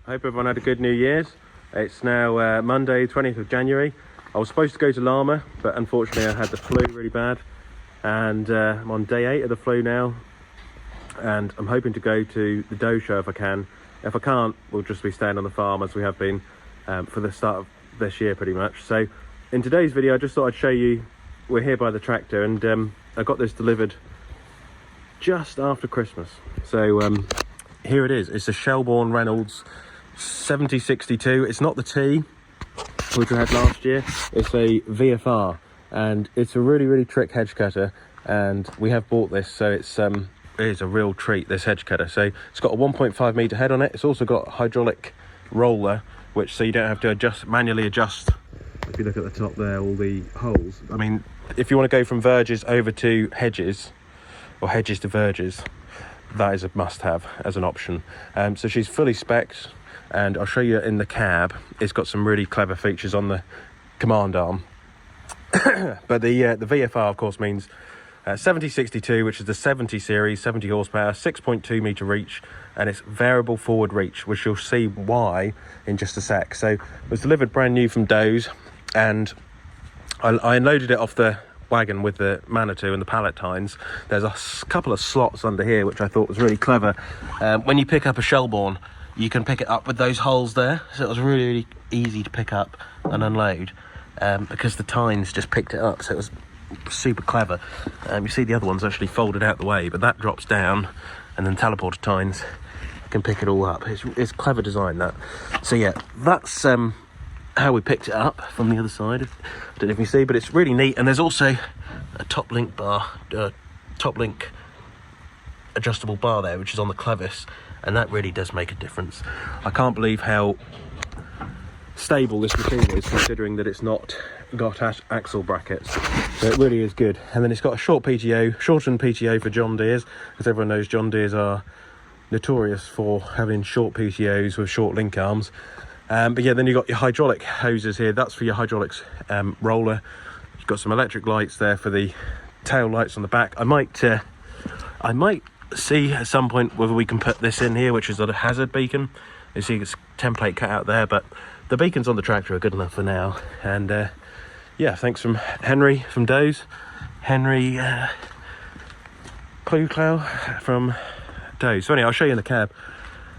Hope everyone had a good New Year's. It's now Monday, 20th of January. I was supposed to go to Llama, but unfortunately I had the flu really bad. And I'm on day 8 of the flu now. And I'm hoping to go to the Doe show if I can. If I can't, we'll just be staying on the farm as we have been for the start of this year pretty much. So in today's video, I just thought I'd show you, we're here by the tractor, and I got this delivered just after Christmas. So here it is. It's a Shelbourne Reynolds 7062. It's not the T which I had last year. It's a VFR, and it's a really trick hedge cutter, and we have bought this, so it is a real treat, this hedge cutter. So it's got a 1.5 meter head on it. It's also got a hydraulic roller, which so you don't have to manually adjust. If you look at the top there, all the holes. I mean, if you want to go from verges over to hedges, or hedges to verges, that is a must-have as an option. So she's fully spec'd, and I'll show you in the cab. It's got some really clever features on the command arm. But the VFR, of course, means 7062, which is the 70 series, 70 horsepower, 6.2 meter reach, and it's variable forward reach, which you'll see why in just a sec. So it was delivered brand new from Doe's, and I unloaded it off the wagon with the Manitou and the pallet tines. There's a couple of slots under here which I thought was really clever. When you pick up a Shelbourne, you can pick it up with those holes there, so it was really easy to pick up and unload, because the tines just picked it up, so it was super clever. You see the other one's actually folded out the way, but that drops down, and then teleporter tines can pick it all up. It's clever design, that. So yeah, that's how we picked it up from the other side. I don't know if you see, but it's really neat. And there's also a top link adjustable bar there, which is on the clevis, and that really does make a difference. I can't believe how stable this machine is, considering that it's not got axle brackets. So it really is good. And then it's got a shortened PTO for John Deeres, because everyone knows John Deeres are notorious for having short PTOs with short link arms. But yeah, then you've got your hydraulic hoses here. That's for your hydraulics roller. You've got some electric lights there for the tail lights on the back. I might see at some point whether we can put this in here, which is a hazard beacon. You see it's template cut out there, but the beacons on the tractor are good enough for now. And yeah, thanks from Henry from Doe's. Henry Cluclow from Doe's. So anyway, I'll show you in the cab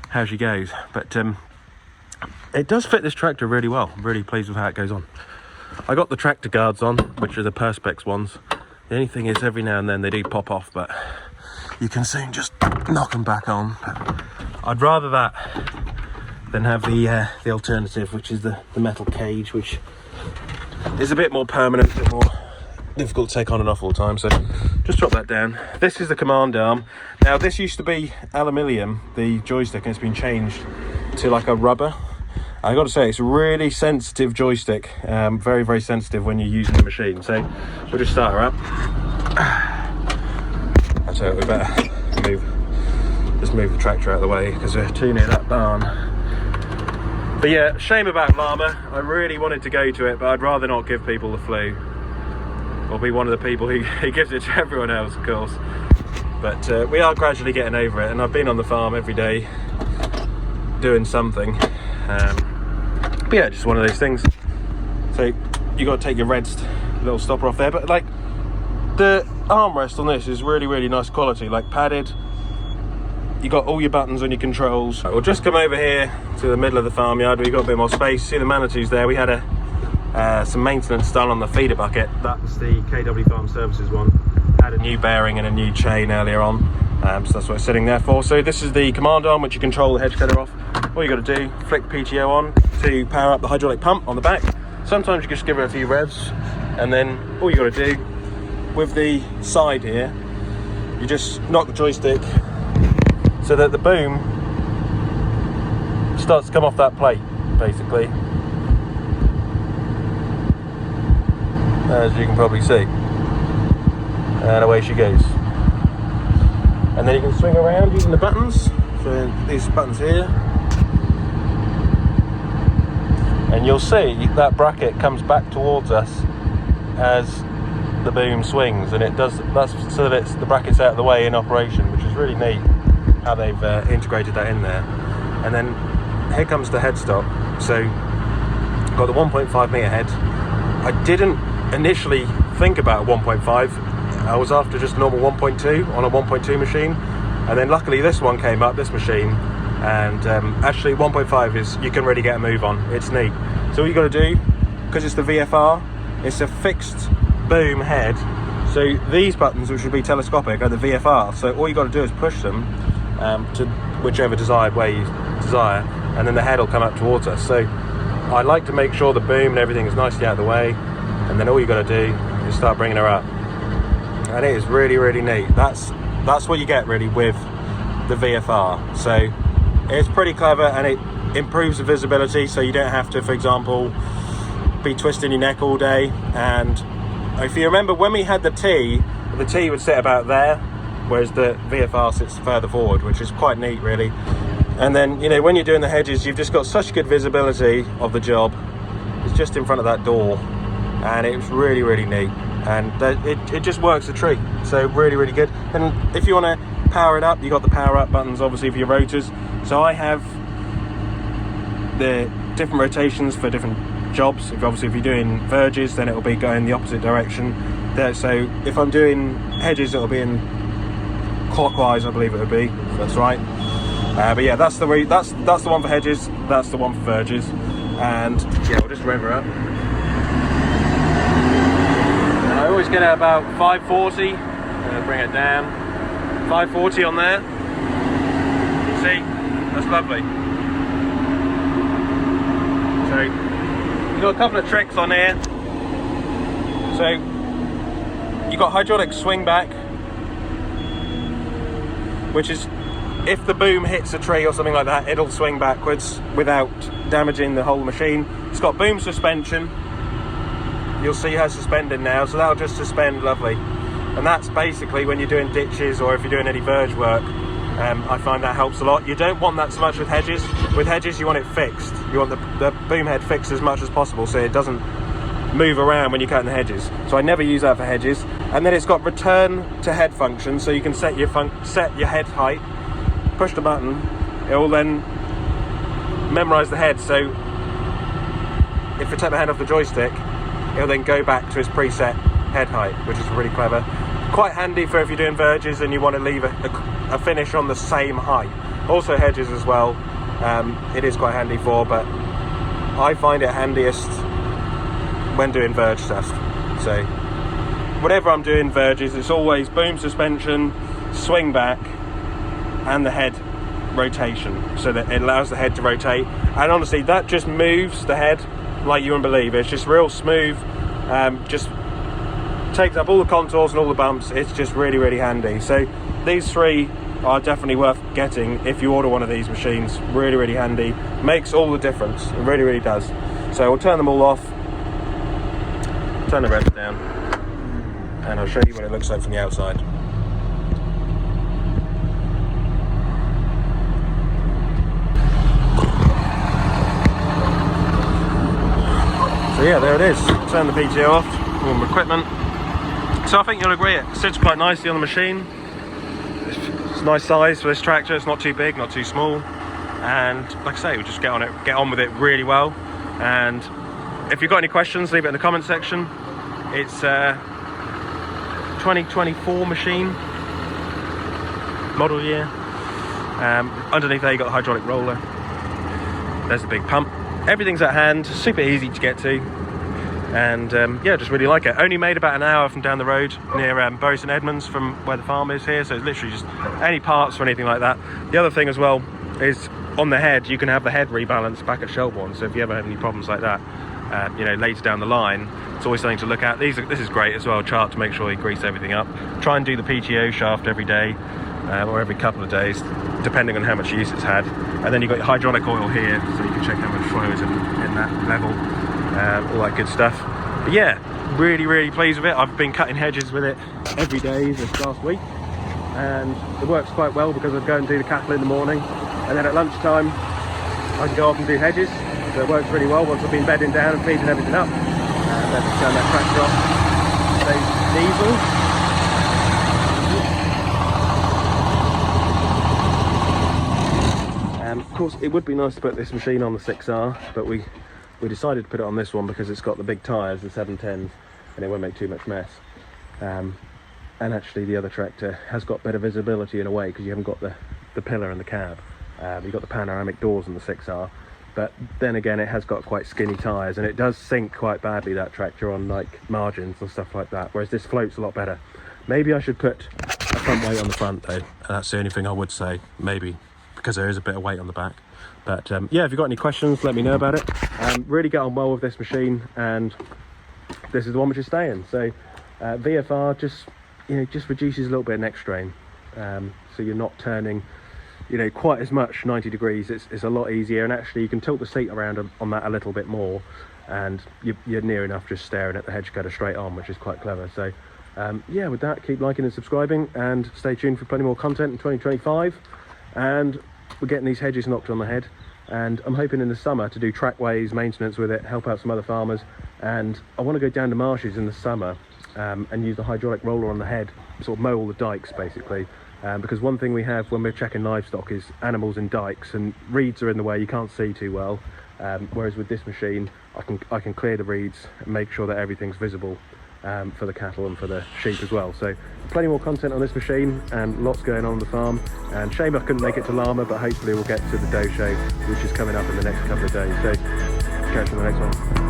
how she goes. But it does fit this tractor really well. I'm really pleased with how it goes on. I got the tractor guards on, which are the Perspex ones. The only thing is, every now and then they do pop off, but you can soon just knock them back on. But I'd rather that than have the alternative, which is the metal cage, which is a bit more permanent, a bit more difficult to take on and off all the time. So just drop that down. This is the command arm. Now, this used to be aluminium, the joystick, and it's been changed to like a rubber. I got to say, it's a really sensitive joystick, very sensitive when you're using the machine. So we'll just start her up. I tell you, we better move the tractor out of the way, because we're too near that barn. But yeah, shame about Llama. I really wanted to go to it, but I'd rather not give people the flu, or be one of the people who gives it to everyone else, of course. But we are gradually getting over it, and I've been on the farm every day doing something. But yeah, just one of those things. So you got to take your red little stopper off there, but like the armrest on this is really nice quality, like padded. You got all your buttons on your controls. We'll just come over here to the middle of the farmyard where you got a bit more space. See the Manitous there. We had some maintenance done on the feeder bucket. That's the KW Farm Services one. Had a new bearing and a new chain earlier on. So that's what it's sitting there for. So this is the command arm, which you control the hedge cutter off. All you got to do, flick PTO on to power up the hydraulic pump on the back. Sometimes you just give it a few revs, and then all you got to do with the side here, you just knock the joystick so that the boom starts to come off that plate, basically, as you can probably see, and away she goes. And then you can swing around using the buttons. So these buttons here, and you'll see that bracket comes back towards us as the boom swings, and it does. That's so that the bracket's out of the way in operation, which is really neat how they've integrated that in there. And then here comes the headstock. So got the 1.5 meter head. I didn't initially think about 1.5. I was after just normal 1.2 on a 1.2 machine, and then luckily this one came up, this machine, and actually 1.5 is, you can really get a move on. It's neat. So what you got to do, because it's the VFR, it's a fixed boom head. So these buttons, which would be telescopic, are the VFR. So all you got to do is push them to whichever desired way you desire, and then the head will come up towards us. So I like to make sure the boom and everything is nicely out of the way, and then all you got to do is start bringing her up, and it is really, really neat. That's what you get really with the VFR. So it's pretty clever, and it improves the visibility, so you don't have to, for example, be twisting your neck all day. And if you remember when we had the T would sit about there, whereas the VFR sits further forward, which is quite neat really. And then, you know, when you're doing the hedges, you've just got such good visibility of the job. It's just in front of that door, and it's really, really neat, and it just works a treat. So really, really good. And if you want to power it up, you got the power up buttons obviously for your rotors. So I have the different rotations for different jobs. If you're doing verges, then it'll be going the opposite direction there. So if I'm doing hedges, it'll be in clockwise, I believe it would be. That's right. But yeah, that's the one for hedges, that's the one for verges. And yeah, we'll just rev her up. And I always get at about 540. Bring it down. 540 on there. See, that's lovely. So you've got a couple of tricks on here. So you've got hydraulic swing back, which is, if the boom hits a tree or something like that, it'll swing backwards without damaging the whole machine. It's got boom suspension. You'll see her suspended now, so that'll just suspend lovely. And that's basically when you're doing ditches or if you're doing any verge work. I find that helps a lot. You don't want that so much with hedges. With hedges, you want it fixed. You want the boom head fixed as much as possible so it doesn't move around when you're cutting the hedges. So I never use that for hedges. And then it's got return to head function, so you can set your head height. Push the button, it will then memorize the head. So if I take my hand off the joystick, it'll then go back to its preset head height, which is really clever. Quite handy for if you're doing verges and you want to leave a finish on the same height. Also hedges as well, it is quite handy for, but I find it handiest when doing verge stuff. So whatever I'm doing verges, it's always boom suspension, swing back, and the head rotation, so that it allows the head to rotate. And honestly, that just moves the head like you wouldn't believe. It's just real smooth, just takes up all the contours and all the bumps. It's just really, really handy. So these three are definitely worth getting if you order one of these machines. Really, really handy, makes all the difference. It really, really does. So we'll turn them all off, turn the revs down, and I'll show you what it looks like from the outside. So yeah, there it is. Turn the PTO off, all my equipment. So I think you'll agree it sits quite nicely on the machine. It's a nice size for this tractor. It's not too big, not too small. And like I say, we just get on with it really well. And if you've got any questions, leave it in the comment section. It's a 2024 machine, model year. Underneath there you got the hydraulic roller. There's the big pump. Everything's at hand, super easy to get to, and yeah, just really like it. Only made about an hour from down the road near Bury St Edmunds from where the farm is here, so it's literally just any parts or anything like that. The other thing as well is on the head, you can have the head rebalanced back at Shelbourne, so if you ever have any problems like that, you know, later down the line, it's always something to look at. This is great as well, chart to make sure you grease everything up. Try and do the PTO shaft every day, or every couple of days, depending on how much use it's had. And then you've got your hydraulic oil here, so you can check how much flow is in that level, all that good stuff. But yeah, really, really pleased with it. I've been cutting hedges with it every day this last week, and it works quite well because I go and do the cattle in the morning, and then at lunchtime I can go off and do hedges. So it works really well once I've been bedding down and feeding everything up. And then turn that tractor off, save diesel. Of course, it would be nice to put this machine on the 6R, but we decided to put it on this one because it's got the big tyres, the 710s, and it won't make too much mess. And actually the other tractor has got better visibility in a way because you haven't got the pillar and the cab. You've got the panoramic doors in the 6R, but then again it has got quite skinny tyres and it does sink quite badly, that tractor, on like margins and stuff like that, whereas this floats a lot better. Maybe I should put a front weight on the front though, and that's the only thing I would say, maybe, because there is a bit of weight on the back. But yeah, if you've got any questions, let me know about it. Really get on well with this machine, and this is the one which is staying. So VFR just reduces a little bit of neck strain, so you're not turning quite as much 90 degrees. It's a lot easier, and actually you can tilt the seat around on that a little bit more, and you're near enough just staring at the hedge cutter straight on, which is quite clever. So yeah, with that, keep liking and subscribing, and stay tuned for plenty more content in 2025. And we're getting these hedges knocked on the head, and I'm hoping in the summer to do trackways, maintenance with it, help out some other farmers. And I want to go down to marshes in the summer and use the hydraulic roller on the head, sort of mow all the dikes basically. Because one thing we have when we're checking livestock is animals in dikes, and reeds are in the way, you can't see too well. Whereas with this machine, I can clear the reeds and make sure that everything's visible for the cattle and for the sheep as well. So plenty more content on this machine and lots going on the farm. And shame I couldn't make it to Llama, but hopefully we'll get to the doe show, which is coming up in the next couple of days. So catch you on the next one.